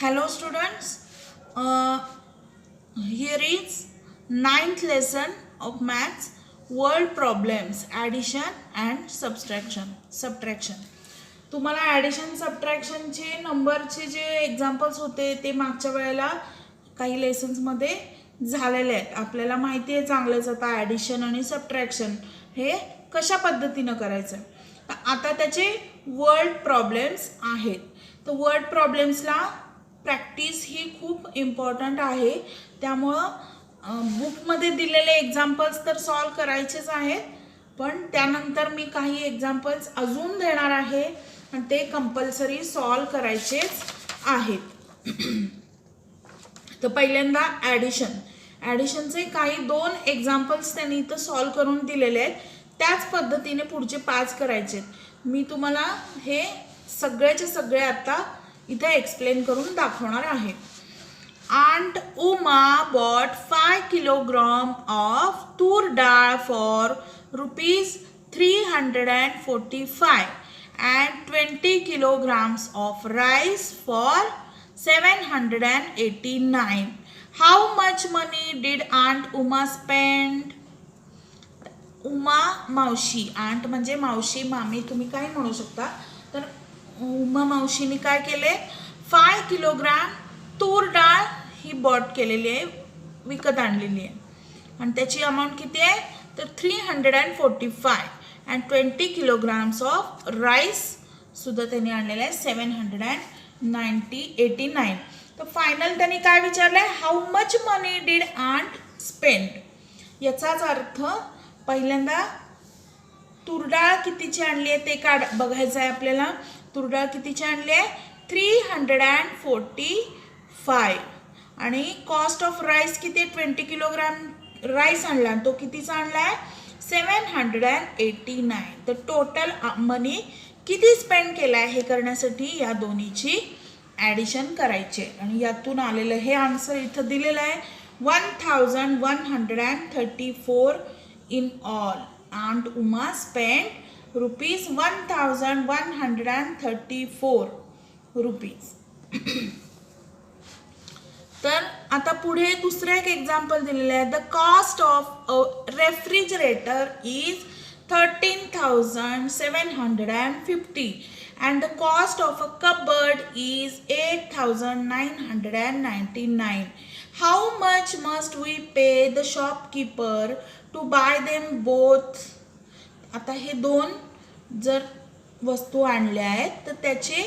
Hello students, here is ninth lesson of maths word problems addition and subtraction. तुम्हाला addition सबट्रॅक्शनचे नंबरचे जे examples होते ते मागच्या वेळेला काही लेसन्समध्ये झालेले आहेत. आपल्याला माहिती आहे चांगलंच आता ॲडिशन आणि सबट्रॅक्शन हे कशा पद्धतीनं करायचं. आता त्याचे वर्ड प्रॉब्लेम्स आहेत. तर वर्ड प्रॉब्लेम्सला प्रॅक्टिस ही खूप इम्पॉर्टंट आहे. त्यामुळं बुकमध्ये दिलेले एक्झाम्पल्स तर सॉल्व करायचेच आहेत, पण त्यानंतर मी काही एक्झाम्पल्स अजून देणार आहे आणि ते कंपल्सरी सॉल्व करायचेच आहेत. तर पहिल्यांदा ॲडिशनचे काही दोन एक्झाम्पल्स त्यांनी इथं सॉल्व करून दिलेले आहेत. त्याच पद्धतीने पुढचे 5 करायचे आहेत. मी तुम्हाला हे सगळ्याचे सगळे आता इथे एक्सप्लेन करून दाखवणार आहे. Aunt Uma bought 5 kilogram of tur dal for ₹345 and 20 kilograms of rice for 789. How much money did Aunt Uma spend? Uma मावशी, आंट म्हणजे मावशी, मामी तुम्ही काय म्हणू शकता. तर उमा मावशीने काय केले, 5 किलोग्राम तूर डाळ ही बॉट केलेली आहे, विकत आणलेली आहे आणि त्याची अमाऊंट किती आहे तर 345 अँड 20 किलोग्राम्स ऑफ राईस सुद्धा त्यांनी आणलेलं आहे 789. तर फायनल त्यांनी काय विचारलंय, how much money did aunt spend. याचाच अर्थ पहिल्यांदा तुरडाळ कितीची आणली आहे ते बघायचं आहे आपल्याला. तुरडाळ कितीची आणली आहे 345 आणि कॉस्ट ऑफ राईस किती 20 किलोग्राम राईस आणला, तो कितीचा आणला आहे 789. तर टोटल मनी किती स्पेंड केला आहे हे करण्यासाठी या दोन्हीची ॲडिशन करायचे आणि यातून आलेलं हे आन्सर इथं दिलेलं आहे 1134 in all. Aunt Uma spent ₹1134. तर आता पुढे दुसरं एक एक्झाम्पल दिलेलं आहे. The cost of a refrigerator is 13,750 and the cost of a cupboard is 8,999. How much must we pay the shopkeeper to buy them both? आता हे दोन जर वस्तू आणल्या आहेत तर त्याचे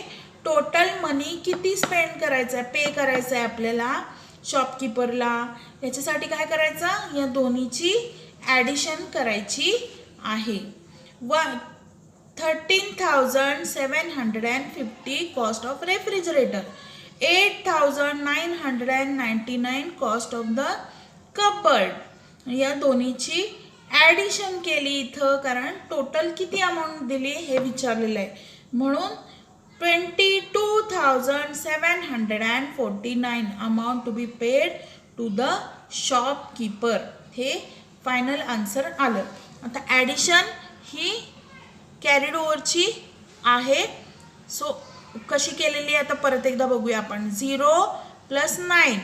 टोटल मनी किती स्पेंड करायचं आहे, पे करायचं आहे आपल्याला शॉपकीपरला. याच्यासाठी काय करायचं, या दोन्हीची ॲडिशन करायची आहे. 13,750 cost of refrigerator, 8,999 cost of the cupboard. या दोन्हीची ॲडिशन केली इथं, कारण टोटल किती अमाऊंट दिली हे विचारलेलं आहे. म्हणून 22,749 amount to be paid to the shopkeeper. हे फायनल आन्सर आलं. आता ॲडिशन ही कॅरीड ओव्हरची आहे. सो कशी केलेली आता परत एकदा बघूया आपण. 0 + 9,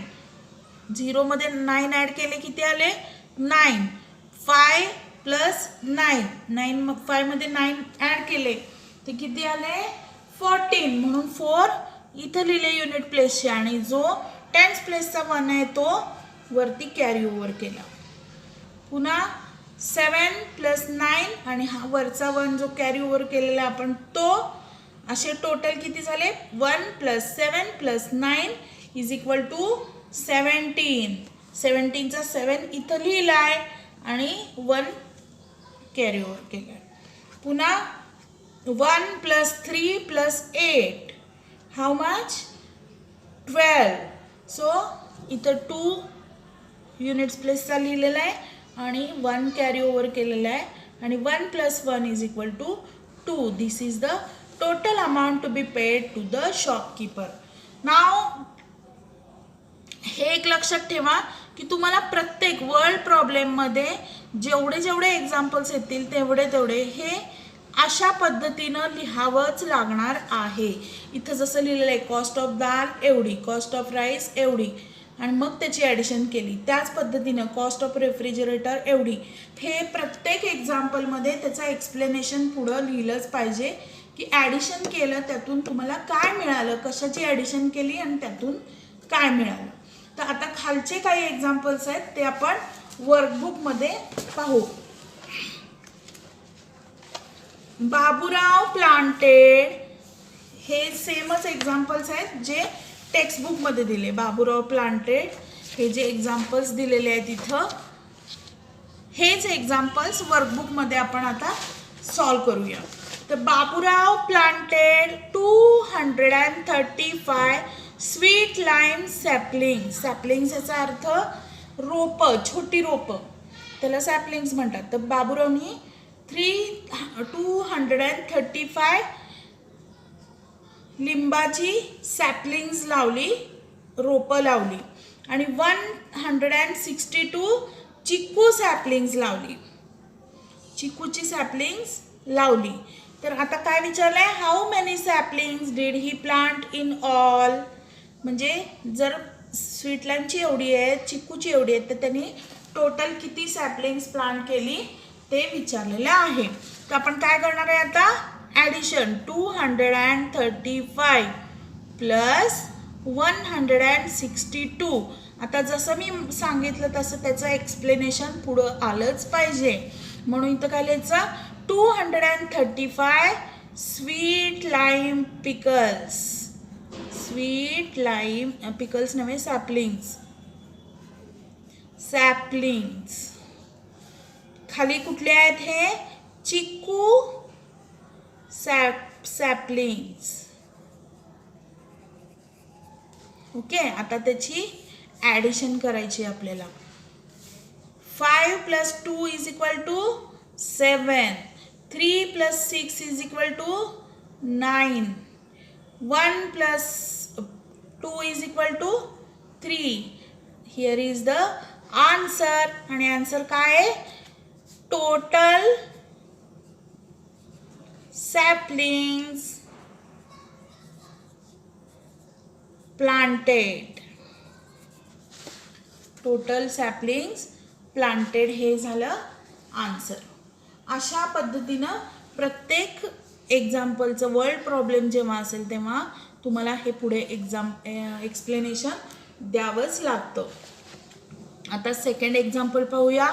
0 मध्ये 9 ॲड केले किती आले 9. 5 + 9, 5 मध्ये 9 ॲड केले ते किती आले 14. म्हणून 4 इथं लिहिले युनिट प्लेसचे आणि जो टेन्स प्लेसचा 1 आहे तो वरती कॅरी ओव्हर केला. पुन्हा 7 + 9 आणि हा वरचा 1 जो कॅरी ओव्हर केलेला आपण तो, असे टोटल किती झाले 1 + 7 + 9 इज इक्वल टू 17. 17चा 7 इथं लिहिला आहे आणि 1 कॅरी ओव्हर केला. पुन्हा 1 + 3 + 8 हाऊ मच 12. सो इथं 2 युनिट्स प्लेसचा लिहिलेला आहे आणि 1 कॅरी ओव्हर केलेला आहे आणि 1 + 1 is equal to 2. This is the total amount to be paid to the shopkeeper. नाव हे एक लक्षात ठेवा की तुम्हाला प्रत्येक वर्ड प्रॉब्लेममध्ये जेवढे एक्झाम्पल्स येतील तेवढे हे अशा पद्धतीनं लिहावंच लागणार आहे. इथं जसं लिहिलेलं आहे कॉस्ट ऑफ दाल एवढी, कॉस्ट ऑफ राईस एवढी आणि मग त्याची ॲडिशन केली. त्याच पद्धतीनं कॉस्ट ऑफ रेफ्रिजरेटर एवढी. हे प्रत्येक एक्झाम्पलमध्ये त्याचं एक्सप्लेनेशन पुढं लिहिलंच पाहिजे की ॲडिशन केलं त्यातून तुम्हाला काय मिळालं, कशाची ॲडिशन केली आणि त्यातून काय मिळालं. तर आता खालचे काही एक्झाम्पल्स आहेत ते आपण वर्कबुकमध्ये पाहू. बाबूराव प्लांटेड, हे सेमच एक्झाम्पल्स आहेत जे टेक्स्टबुकमध्ये दिले. बाबूराव प्लांटेड हे जे एक्झाम्पल्स दिलेले आहेत इथं, हेच एक्झाम्पल्स वर्कबुकमध्ये आपण आता सॉल्व करूया. तर बाबूराव प्लांटेड 235 स्वीट लाईम सॅपलिंग्स. सॅपलिंग्स याचा अर्थ रोपं, छोटी रोपं, त्याला सॅपलिंग्स म्हणतात. तर बाबूरावनी 235 लिंबाची सॅपलिंग्स लावली, रोपं लावली आणि 162 चिकू सॅपलिंग्स लावली, चिकूची सॅपलिंग्स लावली. तर आता काय विचारलंय, how many saplings did he plant in all. म्हणजे जर स्वीट लाईमची एवढी आहे, चिकूची एवढी आहे, तर त्यांनी टोटल किती सॅपलिंग्स प्लांट केली ते विचारलेलं आहे. तर आपण काय करणार आहे आता, ॲडिशन 235 प्लस 162. आता जसं मी सांगितलं तसं त्याचं एक्सप्लेनेशन पुढं आलंच पाहिजे. म्हणून इथं काय लिहायचं, 235 sweet lime pickles. Sweet lime pickles नव्हे, सॅपलिंग्स. सॅपलिंग्स खाली कुठले आहेत, हे चिकू सॅपलिंग्स. ओके, आता त्याची ॲडिशन करायची आपल्याला. 5 + 2 = 7. 3 + 6 = 9. 1 + 2 = 3. Here is the answer. आणि आन्सर काय आहे, total saplings planted. Total saplings planted हे झालं आन्सर. अशा पद्धतीनं प्रत्येक एक्झाम्पलचं वर्ड प्रॉब्लेम जेव्हा असेल तेव्हा तुम्हाला हे पुढे एक्सप्लेनेशन द्यावंच लागतं. आता सेकंड एक्झाम्पल पाहूया.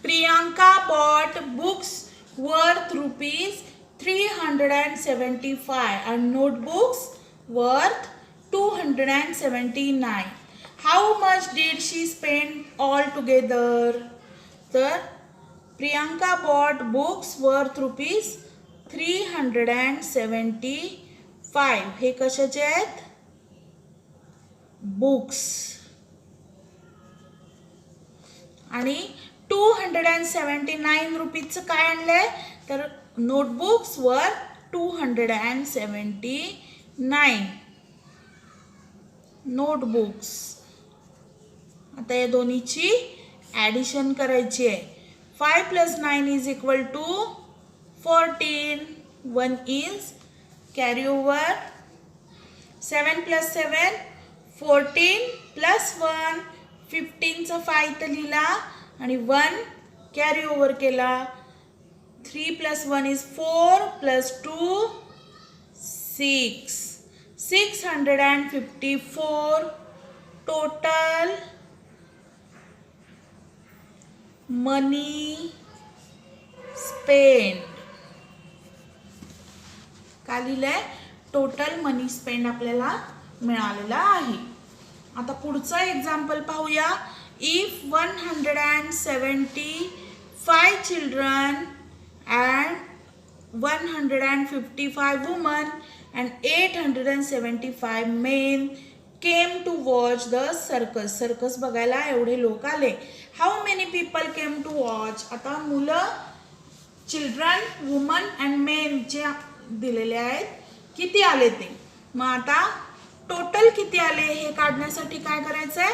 Priyanka bought books worth ₹375 and notebooks worth 279. How much did she spend altogether? तर प्रियांका bought books worth ₹375. हे कशाचे आहेत, बुक्स. आणि 279 रुपीजचं काय आणलंय, तर नोटबुक्स वर 279 नोटबुक्स. आता या दोन्हीची ॲडिशन करायची आहे. 5 + 9 = 14. 1 is carry over. 7 + 7 14 + 1 15चा 5 तर लिहिला आणि 1 कॅरी ओव्हर केला. 3 + 1 is 4 + 2 6. 654 total money spend. काय लिहिलंय, टोटल मनी स्पेंड आपल्याला मिळालेला आहे. आता पुढचा एक्झाम्पल पाहूया. If 175 children and 155 women and 875 men came to watch the circus. Circus बघायला एवढे लोक आले. How many people came to watch? आता मुलं, चिल्ड्रन, वुमन अँड मेन जे दिलेले आहेत किती आले ते. मग आता टोटल किती आले हे काढण्यासाठी काय करायचं आहे,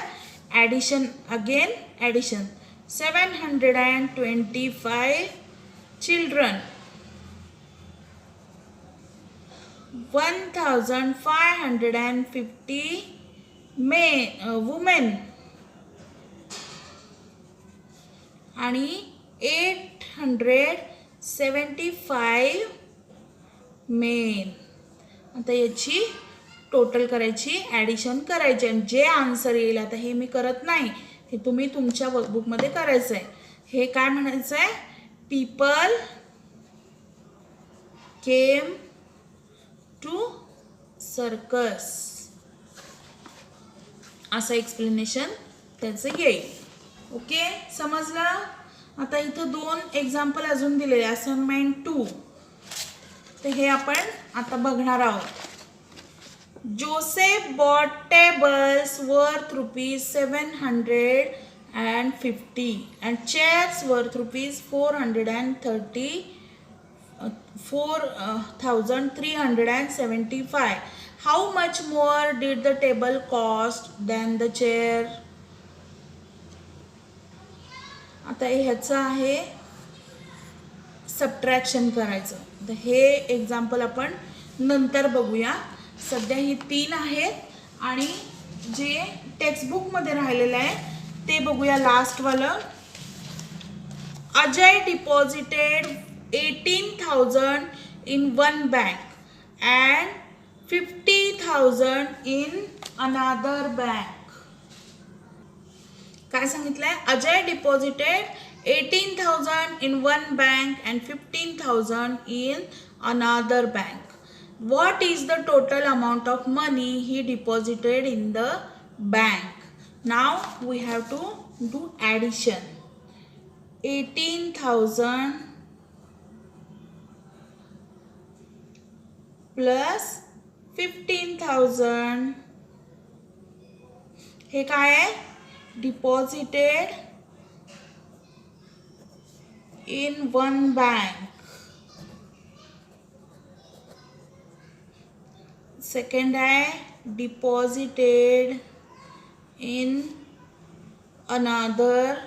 addition. Again addition. 725 children 1550 women आणि 875 मेन. आता याची टोटल करायची, ॲडिशन करायची आणि जे आन्सर येईल, आता हे मी करत नाही, हे तुम्ही तुमच्या वर्कबुकमध्ये करायचं आहे. हे काय म्हणायचं आहे, पीपल केम टू सर्कस, असं एक्सप्लेनेशन त्याचं येईल. ओके, समजलं. आता इथं 2 एक्झाम्पल अजून दिलेले, असाइनमेंट 2. तर हे आपण आता बघणार आहोत. Joseph bought tables worth ₹750 and chairs worth ₹434,375. How much more did the table cost than the chair? आता ह्याचं आहे सबट्रॅक्शन करायचं. तर हे एक्झाम्पल आपण नंतर बघूया. सध्या ही 3 आहेत आणि जे टेक्स्टबुकमध्ये राहिलेलं आहे ते बघूया लास्टवालं. Ajay deposited 18,000 in one bank and 50,000 in another bank. काय सांगितलंय, Ajay deposited 18,000 in one bank and 15,000 in another bank. What is the total amount of money he deposited in the bank? Now we have to do addition. 18,000 plus 15,000. हे काय आहे, deposited in one bank. Second है deposited in another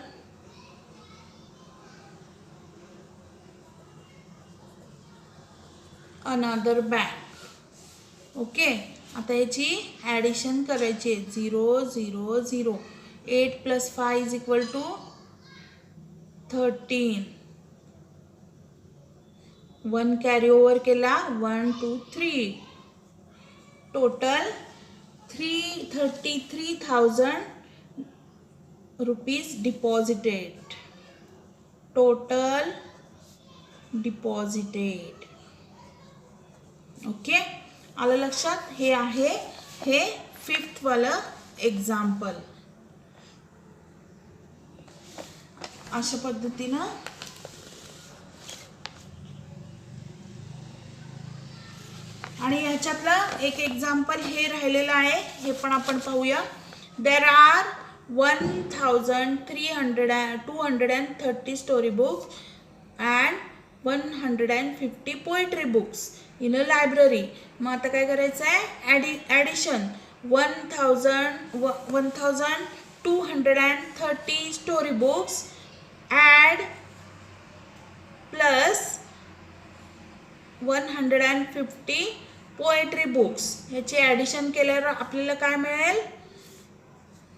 bank. Okay, आता याची addition करायची आहे. 0 0 0. 8 + 5 = 13. 1 carry over केला, 1 2 3. Total 33,000 rupees deposited. Total deposited. Okay, आलं लक्षात. हे आहे हे 5th वालं एक्झाम्पल. अशा पद्धतीनं आणि ह्याच्यातलं एक एक्झाम्पल हे राहिलेलं आहे, हे पण आपण पाहूया. There are 230 story books and 150 poetry books in a library. मग आता काय करायचं आहे, addition 1230 story books add plus 150 poetry books. ह्याचे ॲडिशन केल्यावर आपल्याला काय मिळेल,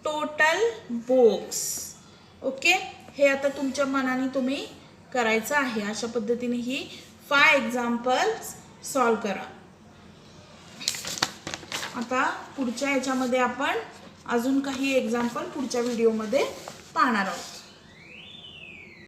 टोटल बुक्स. ओके, हे आता तुमच्या मनाने तुम्ही करायचं आहे. अशा पद्धतीने ही 5 एक्झाम्पल्स सॉल्व करा. आता पुढच्या ह्याच्यामध्ये आपण अजून काही एक्झाम्पल पुढच्या व्हिडिओमध्ये पाहणार आहोत.